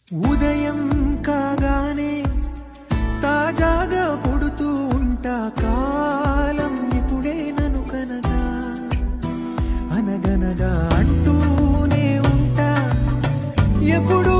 ఉదయం కాగానే తాజాగా పుడుతూ ఉంటా, కాలం ఇప్పుడే నన్ను కనగా అనగనగా అంటూనే ఉంటా, ఎప్పుడు